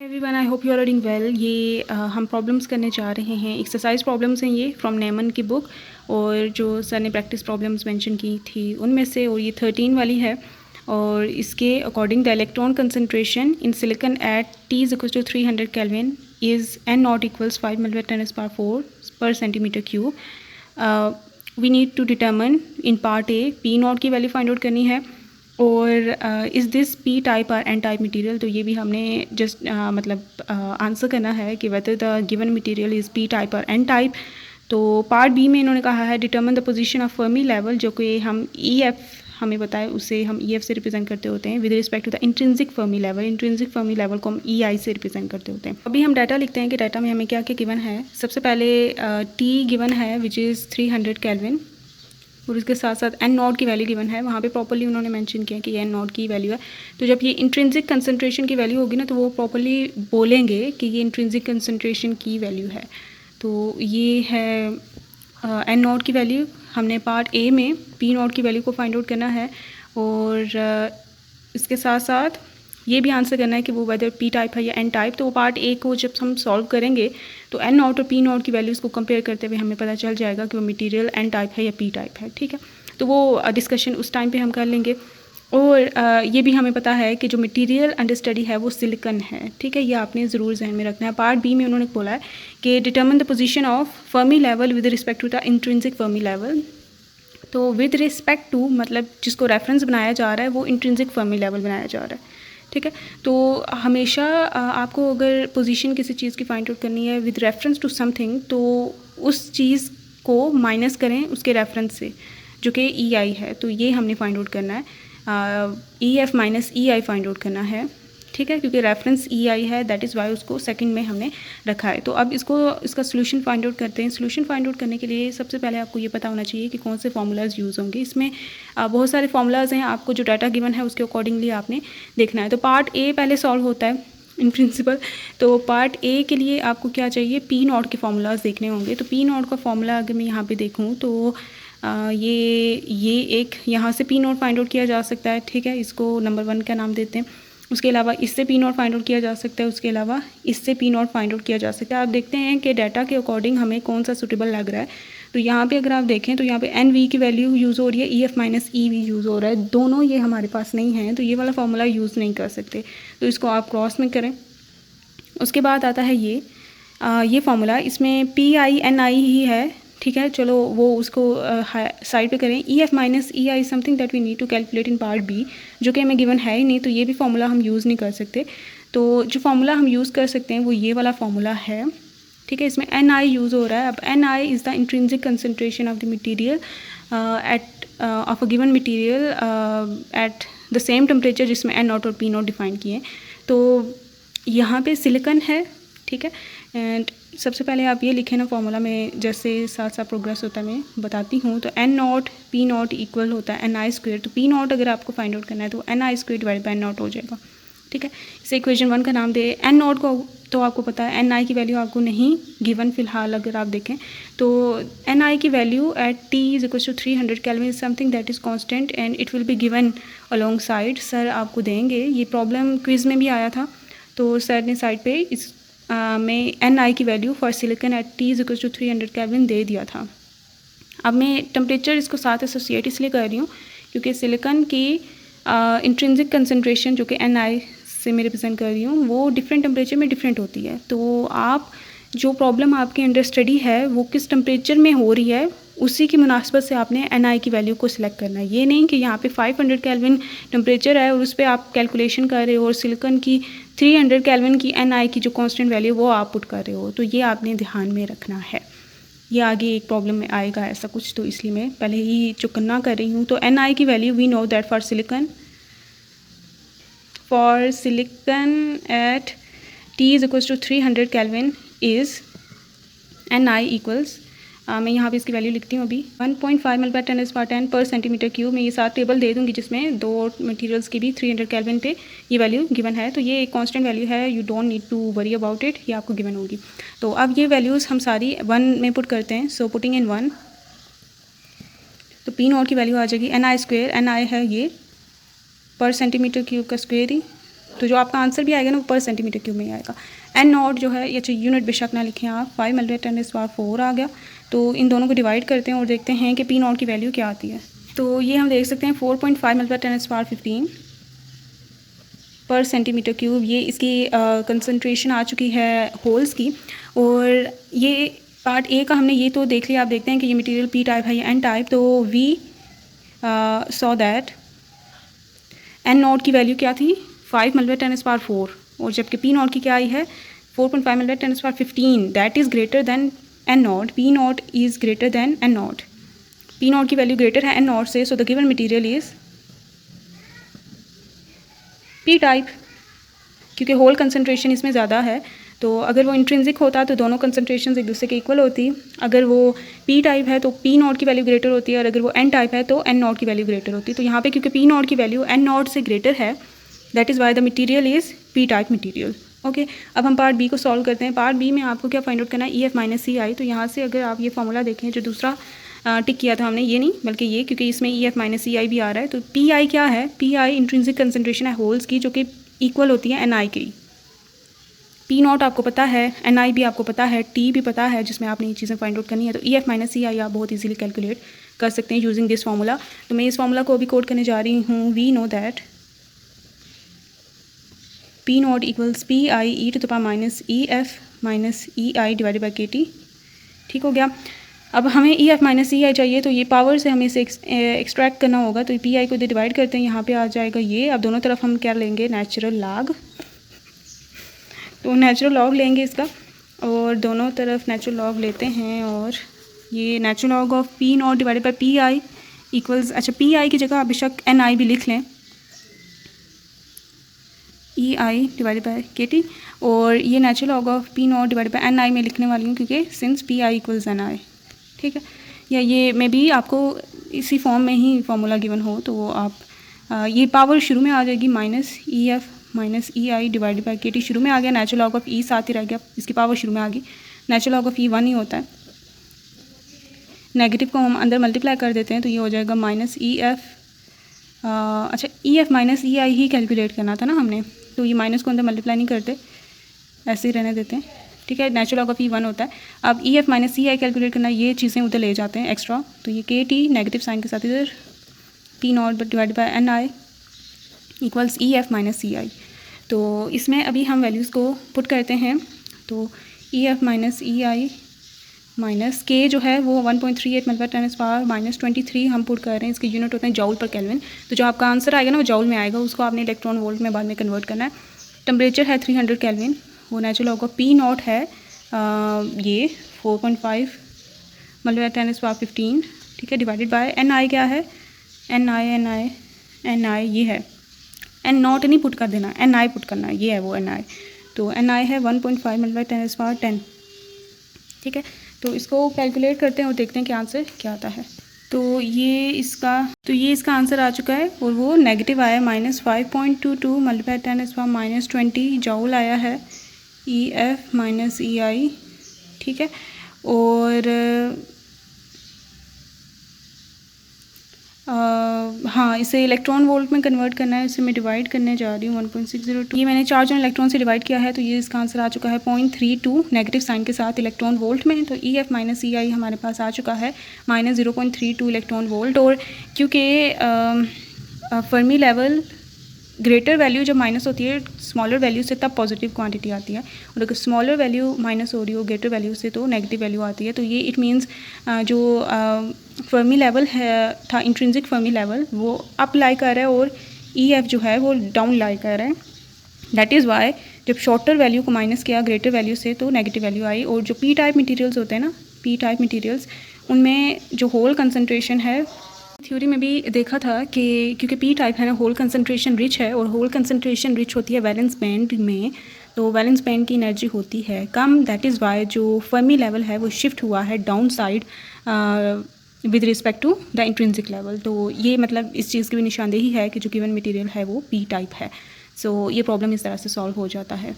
Everyone, I hope you are doing well. ये हम problems करने जा रहे हैं, एक्सरसाइज प्रॉब्लम्स हैं ये फ्रॉम नेमन की बुक। और जो सर ने प्रैक्टिस प्रॉब्लम्स मेंशन की थी उनमें से, और ये 13 वाली है। और इसके according the electron concentration in silicon at T is equal to 300 Kelvin is n not equals 5 10⁻⁴ per centimetre cube. We need to determine in part A P not की वैल्यू फाइंड आउट करनी है। और is this P type और N type material, तो ये भी हमने just answer करना है कि whether the given material is P type और N टाइप। तो पार्ट बी में इन्होंने कहा है determine the position of Fermi level, जो कि हम EF हमें बताए उसे हम EF से रिप्रेजेंट करते होते हैं with respect to the intrinsic Fermi level. Intrinsic Fermi level को हम EI से रिप्रेजेंट करते होते हैं। अभी हम डाटा लिखते हैं कि डाटा में हमें क्या क्या गिवन है। सबसे पहले T गिवन है विच इज़ 300 Kelvin, और उसके साथ साथ N नॉट की वैल्यू गिवन है। वहाँ पे प्रॉपर्ली उन्होंने मेंशन किया कि N नॉट की वैल्यू है। तो जब ये इंट्रिंसिक कंसंट्रेशन की वैल्यू होगी ना, तो वो प्रॉपर्ली बोलेंगे कि ये इंट्रिंसिक कंसंट्रेशन की वैल्यू है। तो ये है N नॉट की वैल्यू। हमने पार्ट ए में P नॉट की वैल्यू को फाइंड आउट करना है, और इसके साथ साथ ये भी आंसर करना है कि वो वेदर P टाइप है या N टाइप। तो वो पार्ट ए को जब हम सॉल्व करेंगे तो N नॉट और P नॉट की वैल्यूज़ को कंपेयर करते हुए हमें पता चल जाएगा कि वो मटेरियल N टाइप है या P टाइप है। ठीक है, तो वो डिस्कशन उस टाइम पे हम कर लेंगे। और ये भी हमें पता है कि जो मटेरियल अंडर स्टडी है वो सिलिकन है। ठीक है, ये आपने ज़रूर जहन में रखना है। पार्ट बी में उन्होंने बोला है कि determine the position of Fermi level with respect to the intrinsic Fermi level. तो विद रिस्पेक्ट टू मतलब जिसको रेफरेंस बनाया जा रहा है वो इंट्रिंसिक फर्मी लेवल बनाया जा रहा है। ठीक है, तो हमेशा आपको अगर पोजीशन किसी चीज़ की फाइंड आउट करनी है विद रेफरेंस टू समथिंग, तो उस चीज़ को माइनस करें उसके रेफरेंस से, जो कि EI है। तो ये हमने फाइंड आउट करना है, EF minus EI find out करना है। ठीक है, क्योंकि रेफरेंस EI है, दैट इज़ वाई उसको सेकंड में हमने रखा है। तो अब इसका सोल्यूशन फाइंड आउट करते हैं। सोल्यूशन फाइंड आउट करने के लिए सबसे पहले आपको ये पता होना चाहिए कि कौन से फार्मूलाज यूज़ होंगे। इसमें बहुत सारे फार्मूलाज हैं, आपको जो डाटा गिवन है उसके अकॉर्डिंगली आपने देखना है। तो पार्ट ए पहले सॉल्व होता है इन प्रिंसिपल। तो पार्ट ए के लिए आपको क्या चाहिए, P नॉट के फार्मूलाज देखने होंगे। तो P नॉट का फार्मूला अगर मैं यहाँ पे देखूँ तो ये एक यहाँ से P नॉट फाइंड आउट किया जा सकता है। ठीक है, इसको नंबर 1 का नाम देते हैं। उसके अलावा इससे P नॉट फाइंड आउट किया जा सकता है, उसके अलावा इससे P नॉट फाइंड आउट किया जा सकता है। आप देखते हैं कि डाटा के अकॉर्डिंग हमें कौन सा सूटेबल लग रहा है। तो यहाँ पे अगर आप देखें तो यहाँ पे NV की वैल्यू यूज़ हो रही है, EF माइनस EV यूज़ हो रहा है। दोनों ये हमारे पास नहीं है, तो ये वाला फार्मूला यूज़ नहीं कर सकते। तो इसको आप क्रॉस में करें। उसके बाद आता है ये फार्मूला, इसमें PI NI ही है। ठीक है, चलो वो उसको साइड पे करें। EF minus EI something that we need to calculate in part B, जो कि हमें गिवन है ही नहीं, तो ये भी फार्मूला हम यूज़ नहीं कर सकते। तो जो फार्मूला हम यूज़ कर सकते हैं वो ये वाला फार्मूला है। ठीक है, इसमें NI यूज़ हो रहा है। अब NI is the intrinsic concentration of the material of a given material at the same temperature जिसमें N नॉट और P नॉट डिफाइन किए। तो यहाँ पे सिलिकन है। ठीक है, एंड सबसे पहले आप ये लिखें ना फार्मूला में, जैसे साथ साथ प्रोग्रेस होता है मैं बताती हूँ। तो N not P not equal होता है NI स्क्वेयर। तो P नॉट अगर आपको फाइंड आउट करना है तो NI square divide by N not हो जाएगा। ठीक है, इसे इक्वेशन 1 का नाम दे। N नॉट को तो आपको पता है, NI की वैल्यू आपको नहीं गिवन फिलहाल अगर आप देखें तो NI की value at T is equal to 300 Kelvin is something that is constant and it will be given alongside. Sir आपको देंगे, ये प्रॉब्लम क्विज़ में भी आया था। तो सर ने साइड पे इस में NI की value for silicon at T is equal to 300 Kelvin दे दिया था। अब मैं टेम्परेचर इसको साथ एसोसिएट इसलिए कर रही हूँ क्योंकि सिलिकन की इंट्रिंसिक कंसनट्रेशन जो कि NI से मैं रिप्रेजेंट कर रही हूँ वो डिफरेंट टेम्परेचर में डिफरेंट होती है। तो आप जो प्रॉब्लम आपके अंडर स्टडी है वो किस टेम्परेचर में हो रही है उसी की मुनासबत से आपने NI की वैल्यू को सिलेक्ट करना है। ये नहीं कि यहाँ पे 500 Kelvin टेम्परेचर है और उस पर आप कैलकुलेशन कर रहे हो और सिलिकन की 300 Kelvin की NI की जो कांस्टेंट वैल्यू वो आप पुट कर रहे हो। तो ये आपने ध्यान में रखना है, ये आगे एक प्रॉब्लम में आएगा ऐसा कुछ। तो इसलिए मैं पहले ही चुकन्ना कर रही हूँ। तो NI की value we know that for silicon at T is equals to 300 Kelvin is NI equals, मैं यहाँ पे इसकी वैल्यू लिखती हूँ अभी 1.5 ml × 10⁻10 पर सेंटीमीटर क्यूब। मैं ये साथ टेबल दे दूँगी जिसमें दो मटेरियल्स की भी 300 Kelvin पे ये वैल्यू गिवन है। तो ये एक कांस्टेंट वैल्यू है, you don't need to worry about it, ये आपको गिवन होगी। तो अब ये वैल्यूज़ हम सारी 1 में पुट करते हैं। सो पुटिंग इन 1, तो P नॉट की वैल्यू आ जाएगी NI स्क्वेयर। NI है ये पर सेंटीमीटर क्यूब का स्क्वेयर ही, तो जो आपका आंसर भी आएगा ना वो पर सेंटीमीटर क्यूब में ही आएगा। एन नॉट जो है, ये यूनिट बेशक ना लिखें आप, 5 × 10⁴ आ गया। तो इन दोनों को डिवाइड करते हैं और देखते हैं कि पी नॉट की वैल्यू क्या आती है। तो ये हम देख सकते हैं 4.5 × 10⁻15 पर सेंटीमीटर क्यूब, ये इसकी कंसंट्रेशन आ चुकी है होल्स की। और ये पार्ट ए का हमने ये तो देख लिया। आप देखते हैं कि ये मटेरियल पी टाइप है या एन टाइप। तो we saw that N not की वैल्यू क्या थी, 5 × 10⁻4, और जबकि पी नॉट की क्या आई है 4.5 × 10⁻15, that is greater than N not. P not is greater than N not. P not की वैल्यू ग्रेटर है एन नॉट से, so the given material is P type, क्योंकि होल कंसंट्रेशन इसमें ज़्यादा है। तो अगर वो इंट्रिंसिक होता तो दोनों कंसंट्रेशन एक दूसरे के इक्वल होती। अगर वो पी टाइप है तो पी नॉट की वैल्यू ग्रेटर होती है, और अगर वो एन टाइप है तो एन नॉट की वैल्यू ग्रेटर होती है। तो यहाँ पे क्योंकि पी नॉट की वैल्यू एन नॉट से ग्रेटर है, that is why the material is P type material. Okay, अब हम पार्ट बी को सॉल्व करते हैं। पार्ट बी में आपको क्या फाइंड आउट करना है, ई एफ माइनस सी आई। तो यहाँ से अगर आप ये फार्मूला देखें जो दूसरा टिक किया था हमने, ये नहीं बल्कि ये, क्योंकि इसमें ई एफ माइनस सी आई भी आ रहा है। तो पी आई क्या है, पी आई इंट्रिंसिक कंसनट्रेशन है होल्स की, जो कि इक्वल होती है एन आई की। पी नॉट आपको पता है, एन आई भी आपको पता है, टी भी पता है, जिसमें आपने ये चीज़ें फाइंड आउट करनी है। तो ई एफ माइनस सी आई आप बहुत इजीली कैलकुलेट कर सकते हैं यूजिंग दिस फार्मूला। तो मैं इस फार्मूला को अभी कोड करने जा रही हूँ। We know that P not equals P I E to the power minus E F minus E I divided by K T. ठीक हो गया। अब हमें ई एफ माइनस ई आई चाहिए, तो ये पावर से हमें इसे एक्सट्रैक्ट करना होगा। तो पी आई को इधर डिवाइड करते हैं, यहाँ पे आ जाएगा ये। अब दोनों तरफ हम क्या लेंगे, नेचुरल लॉग। तो नेचुरल लॉग लेंगे इसका, और दोनों तरफ नेचुरल लॉग लेते हैं। और ये natural log of P not divided by P I equals, अच्छा पी आई की जगह आप बेशक एन आई भी लिख लें, E I divided by K T. और ये natural log of P not divided by N I में लिखने वाली हूँ, क्योंकि since P I equals N I. ठीक है, या ये मे भी आपको इसी फॉर्म में ही फार्मूला गिवन हो, तो आप ये पावर शुरू में आ जाएगी minus E F minus E I divided by K T. शुरू में आ गया, नेचुरल लॉग ऑफ ई साथ ही रह गया, इसकी पावर शुरू में आ गई। नेचुरल लॉग ऑफ ई 1 ही होता है, नेगेटिव को हम अंदर मल्टीप्लाई कर देते हैं, तो ये हो जाएगा माइनस ई एफ। अच्छा, ई एफ माइनस ई आई ही कैलकुलेट करना था ना हमने, तो ये माइनस को अंदर मल्टीप्लाई नहीं करते, ऐसे ही रहने देते हैं। ठीक है, नेचुरल लॉग ऑफ ई 1 होता है। अब ई F minus E I calculate करना, ये चीज़ें उधर ले जाते हैं एक्स्ट्रा। तो ये के टी नेगेटिव साइन के साथ इधर P not divided by N I equals E F minus E I. तो इसमें अभी हम वैल्यूज़ को पुट करते हैं। तो ई एफ माइनस ई आई माइनस के जो है वो 1.38 × 10⁻⁻23 हम पुट कर रहे हैं। इसके यूनिट होते हैं जॉल पर केल्विन। तो जो आपका आंसर आएगा ना वो जॉल में आएगा, उसको आपने इलेक्ट्रॉन वोल्ट में बाद में कन्वर्ट करना है। टेम्परेचर है 300 केल्विन। वो natural log of P not है ये 4.5 × 10⁻15। ठीक है, डिवाइडेड बाय एन आई क्या है, एन आई ये है, एन नॉट नहीं पुट कर देना, एन आई पुट करना है, ये है वो एन आई। तो एन आई है 1.5 × 10⁻10। ठीक है, तो इसको कैलकुलेट करते हैं और देखते हैं कि आंसर क्या आता है। तो ये इसका आंसर आ चुका है, और वो नेगेटिव आया -5.22 × 10⁻20 जॉल आया है ई एफ माइनस ई आई। ठीक है, और हाँ, इसे इलेक्ट्रॉन वोल्ट में कन्वर्ट करना है। इसे मैं डिवाइड करने जा रही हूँ 1.602। ये मैंने चार्ज ऑन इलेक्ट्रॉन से डिवाइड किया है, तो ये इसका आंसर आ चुका है 0.32 नेगेटिव साइन के साथ इलेक्ट्रॉन वोल्ट में। तो ई एफ माइनस ई आई हमारे पास आ चुका है -0.32 इलेक्ट्रॉन वोल्ट। और क्योंकि फर्मी लेवल ग्रेटर वैल्यू जब माइनस होती है स्मॉलर वैल्यू से, तब पॉजिटिव क्वांटिटी आती है, और अगर स्मॉलर वैल्यू माइनस हो रही हो ग्रेटर वैल्यू से तो नेगेटिव वैल्यू आती है। तो ये इट मीन्स जो फर्मी लेवल है था, इंट्रिंसिक फर्मी लेवल, वो अप लाई कर रहा है, और ई एफ जो है वो डाउन लाई कर रहा है। दैट इज़ वाई जब शॉर्टर वैल्यू को माइनस किया ग्रेटर वैल्यू से तो नेगेटिव वैल्यू आई। और जो पी टाइप मटीरियल्स होते हैं ना, पी टाइप मटीरियल्स, उनमें जो होल कंसनट्रेशन है, थ्योरी में भी देखा था कि क्योंकि पी टाइप है ना, होल कंसंट्रेशन रिच है, और होल कंसंट्रेशन रिच होती है वैलेंस बैंड में, तो वैलेंस बैंड की एनर्जी होती है कम। दैट इज़ वाई जो फर्मी लेवल है वो शिफ्ट हुआ है down side with respect to the intrinsic level. तो ये मतलब इस चीज़ की भी निशानदेही है कि जो गिवन मटेरियल है वो पी टाइप है। सो ये प्रॉब्लम इस तरह से सॉल्व हो जाता है।